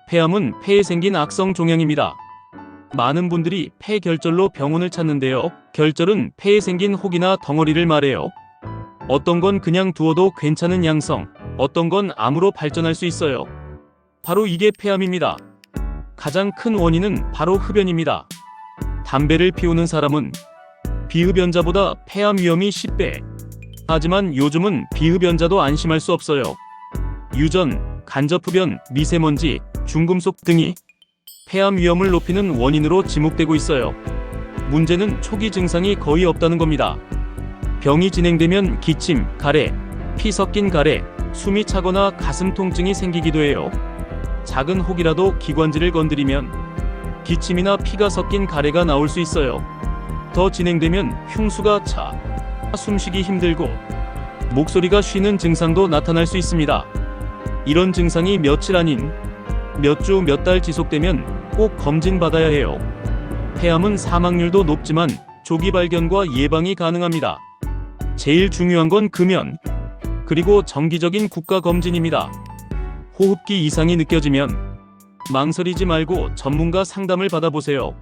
폐암은 폐에 생긴 악성 종양입니다. 많은 분들이 폐결절로 병원을 찾는데요. 결절은 폐에 생긴 혹이나 덩어리를 말해요. 어떤 건 그냥 두어도 괜찮은 양성, 어떤 건 암으로 발전할 수 있어요. 바로 이게 폐암입니다. 가장 큰 원인은 바로 흡연입니다. 담배를 피우는 사람은 비흡연자보다 폐암 위험이 10배. 하지만 요즘은 비흡연자도 안심할 수 없어요. 유전, 간접흡연, 미세먼지, 중금속 등이 폐암 위험을 높이는 원인으로 지목되고 있어요. 문제는 초기 증상이 거의 없다는 겁니다. 병이 진행되면 기침, 가래, 피 섞인 가래, 숨이 차거나 가슴 통증이 생기기도 해요. 작은 혹이라도 기관지를 건드리면 기침이나 피가 섞인 가래가 나올 수 있어요. 더 진행되면 흉수가 차, 숨쉬기 힘들고 목소리가 쉬는 증상도 나타날 수 있습니다. 이런 증상이 며칠 아닌 몇 주, 몇 달 지속되면 꼭 검진받아야 해요. 폐암은 사망률도 높지만 조기 발견과 예방이 가능합니다. 제일 중요한 건 금연, 그리고 정기적인 국가검진입니다. 호흡기 이상이 느껴지면 망설이지 말고 전문가 상담을 받아보세요.